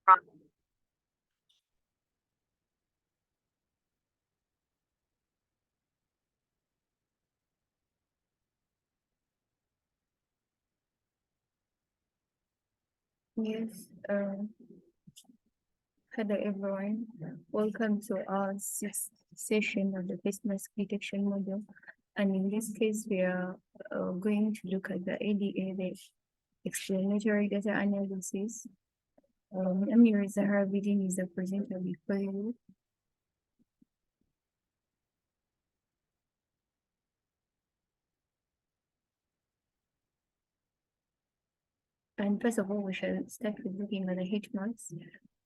Yes, hello everyone. Welcome to our sixth session of the face mask detection model. And in this case, we are going to look at the ADA, the explanatory data analysis. Amir Zahabidin is the presenter before you. And first of all, we shall start with looking at the heat maps.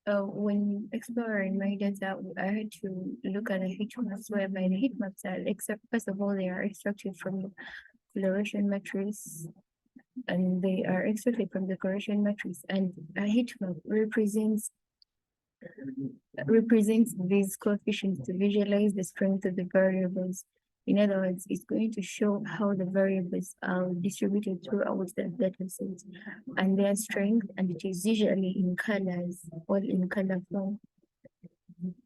When exploring my data, I had to look at the heat maps, whereby the heat maps are, first of all, they are extracted from the coloration matrix, and they are extracted from the coloration matrix, and a heat map represents these coefficients to visualize the strength of the variables. In other words, it's going to show how the variables are distributed throughout the data set and their strength, and it is usually in colors or in color form.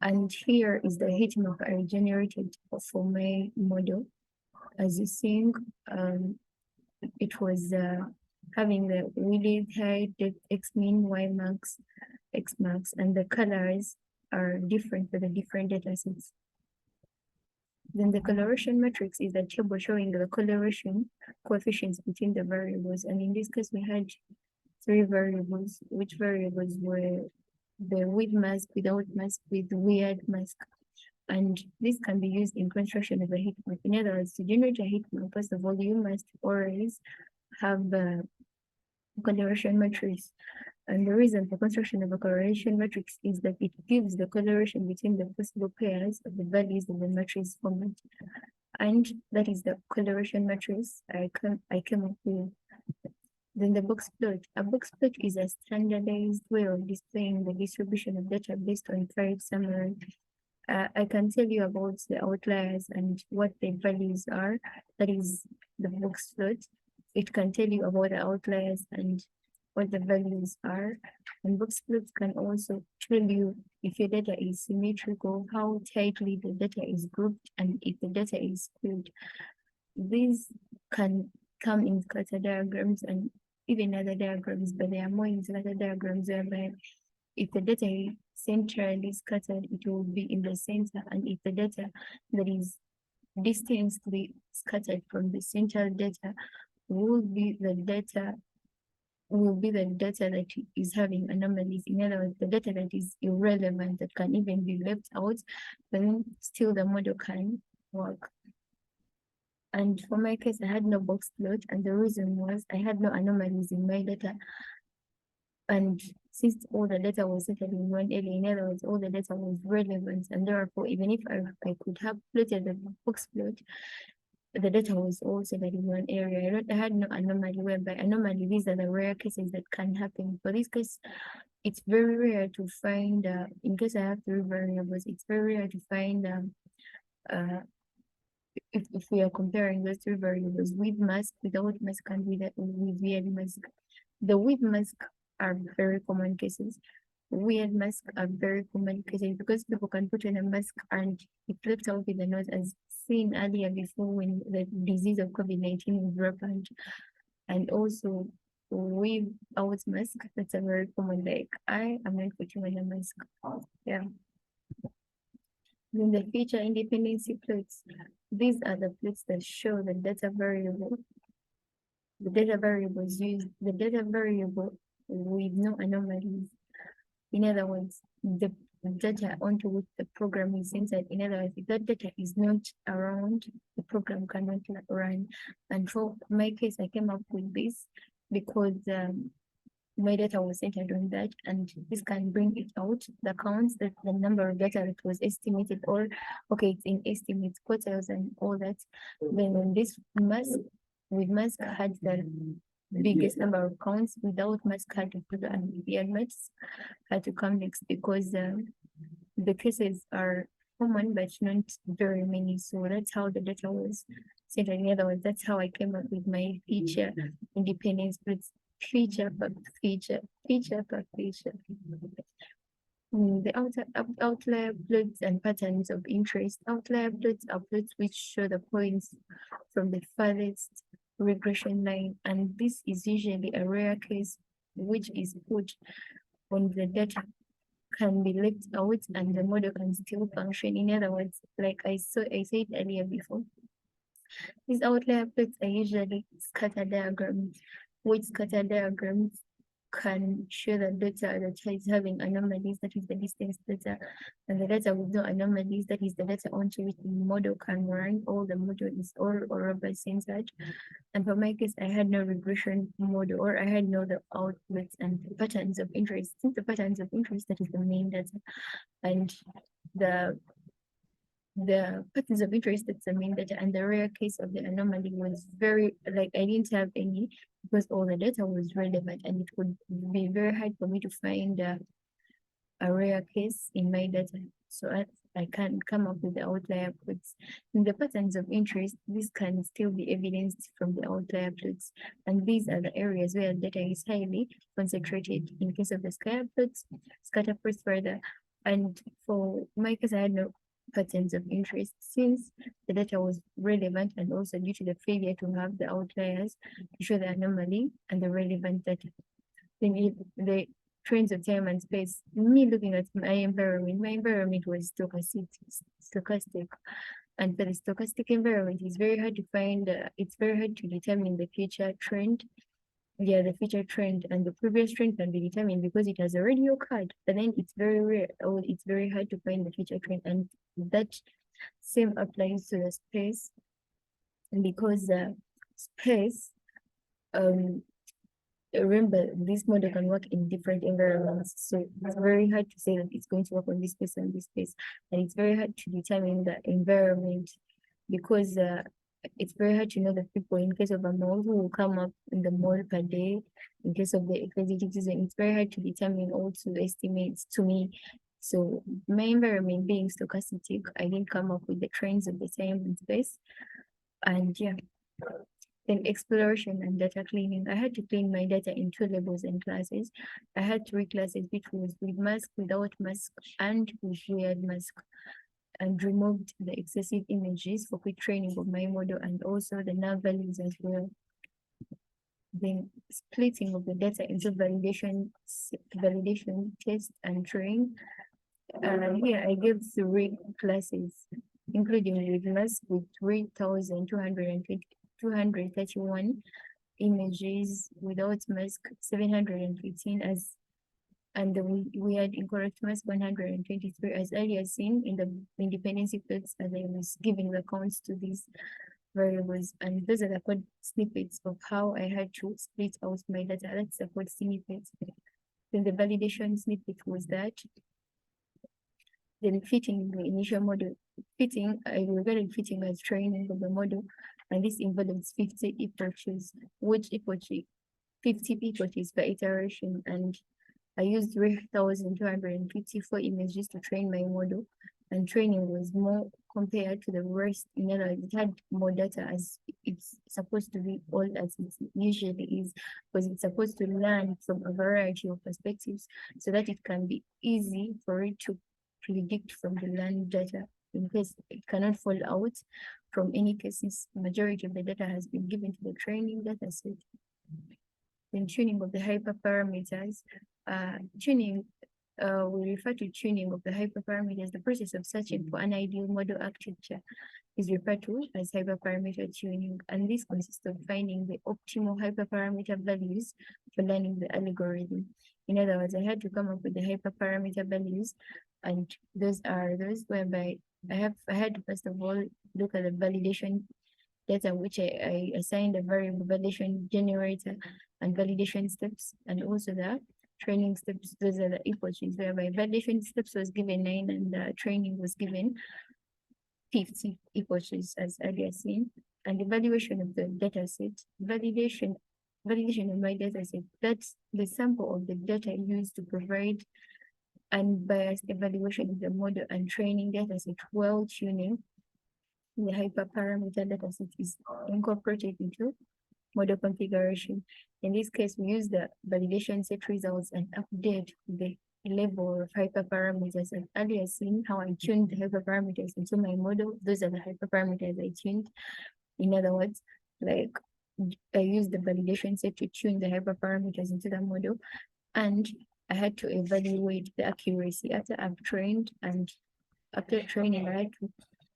And here is the heat map I generated for my model. As you see, it was having the width, height, depth, x min, y max, x max, and the colors are different for the different data sets. Then the coloration matrix is a table showing the coloration coefficients between the variables. And in this case, we had three variables, which variables were the with mask, without mask, with weird mask. And this can be used in construction of a heat map. In other words, to generate a heat map, first of all, you must always have the coloration matrix. And the reason for construction of a coloration matrix is that it gives the coloration between the possible pairs of the values in the matrix format. And that is the coloration matrix I came up with. Then the box plot. A box plot is a standardized way of displaying the distribution of data based on 5 summary. I can tell you about the outliers and what the values are. That is the box plot. It can tell you about the outliers and what the values are. And box plots can also tell you if your data is symmetrical, how tightly the data is grouped, and if the data is skewed. These can come in scatter diagrams and even other diagrams, but they are more in scatter diagrams whereby if the data is centrally scattered, it will be in the center, and if the data that is distantly scattered from the central data will be the data that is having anomalies. In other words, the data that is irrelevant, that can even be left out, then still the model can work. And for my case, I had no box plot, and the reason was I had no anomalies in my data. And since all the data was settled in one area, in other words, all the data was relevant, and therefore, even if I could have plotted the box plot, the data was also that in one area. I had no anomaly, whereby anomaly, these are the rare cases that can happen. For this case, it's very rare to find, in case I have 3 variables, it's very rare to find, if we are comparing those 3 variables with mask, without mask, and with weird mask. The with mask are very common cases. Weird masks are very common cases because people can put on a mask and it left out with the nose, as seen earlier before when the disease of COVID-19 was rampant. And also without mask, that's a very common, like I am not putting on a mask. Yeah. Then the feature independency plots. These are the plots that show the data variable. The data variables used, the data variable with no anomalies. In other words, the data onto which the program is centered. In other words, if that data is not around, the program cannot run. And for my case, I came up with this because my data was centered on that, and this can bring it out, the counts, that the number of data that was estimated, or okay, it's in estimates, quarters, and all that. Then when this mask with mask had the biggest number of counts, without mask had to put and the maths had to come next, because the cases are common but not very many. So that's how the data was centered. In other words, that's how I came up with my feature independence. But feature per feature, feature per feature. The outlier plots and patterns of interest. Outlier plots are plots which show the points from the farthest regression line, and this is usually a rare case which is put on the data can be left out and the model can still function. In other words, like I said earlier before, these outlier plots are usually scatter diagrams, which scatter diagrams can show the data that is having anomalies, that is the distance data, and the data with no anomalies, that is the data onto which the model can run. All the model is all robust inside. And for my case, I had no regression model, or I had no the outputs and patterns of interest. Since the patterns of interest, that is the main data, and the patterns of interest, that's the main data, and the rare case of the anomaly was very, like, I didn't have any because all the data was relevant, and it would be very hard for me to find a rare case in my data. So I can't come up with the outlier plots. In the patterns of interest, this can still be evidenced from the outlier plots. And these are the areas where data is highly concentrated. In case of the scatter plots further. And for my case, I had no patterns of interest since the data was relevant, and also due to the failure to have the outliers to show the anomaly and the relevant data. Then if the trends of time and space, me looking at my environment was stochastic. And for the stochastic environment, it's very hard to find, it's very hard to determine the future trend. Yeah, the future trend and the previous trend can be determined because it has already occurred, but then it's very rare, or it's very hard to find the future trend. And that same applies to the space, because space, remember, this model can work in different environments. So it's very hard to say that it's going to work on this space and this space. And it's very hard to determine the environment because it's very hard to know the people in case of a mall who will come up in the mall per day. In case of the executive season, it's very hard to determine or to estimate to me. So my environment being stochastic, I didn't come up with the trends of the time and space. And yeah. Then exploration and data cleaning. I had to clean my data in two levels and classes. I had three classes, which was with mask, without mask, and with weird mask, and removed the excessive images for quick training of my model, and also the null values as well. Then splitting of the data into validation, test, and train. Here I gave three classes, including with mask with 3,231 images, without mask 715, and we had incorrect mask 123, as earlier seen in the dependency plots, as I was giving the counts to these variables. And those are the code snippets of how I had to split out my data. That's the code snippets. Then the validation snippet was that then fitting the initial model. I regarded fitting as training of the model, and this involves 50 epochs, which epoch 50 epochs per iteration, and I used 3,254 images to train my model, and training was more compared to the rest. In other words, it had more data, as it's supposed to be all as it usually is, because it's supposed to learn from a variety of perspectives so that it can be easy for it to predict from the learned data in case it cannot fall out from any cases. Majority of the data has been given to the training data set. Then tuning of the hyperparameters. We refer to tuning of the hyperparameters. The process of searching for an ideal model architecture is referred to as hyperparameter tuning, and this consists of finding the optimal hyperparameter values for learning the algorithm. In other words, I had to come up with the hyperparameter values, and those are those whereby I had to first of all look at the validation data, which I assigned a variable validation generator and validation steps, and also the training steps. Those are the epochs whereby validation steps was given 9 and the training was given 50 epochs as earlier seen. And evaluation of the data set, validation of my data set, that's the sample of the data used to provide unbiased evaluation of the model and training data set while tuning. The hyperparameter data set is incorporated into model configuration. In this case, we use the validation set results and update the level of hyperparameters. I've earlier seen how I tuned the hyperparameters into my model. Those are the hyperparameters I tuned. In other words, like I used the validation set to tune the hyperparameters into the model, and I had to evaluate the accuracy after I've trained, and after training, I had to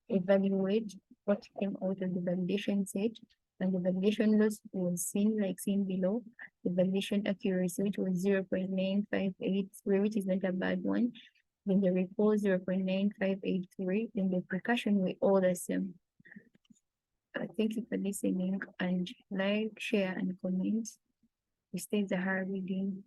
evaluate what came out of the validation set, and the validation loss was seen below. The validation accuracy, which was 0.958, which is not a bad one. Then the recall 0.9583, then the precaution were all the same. Thank you for listening, and like, share, and comment. We stay the hard reading.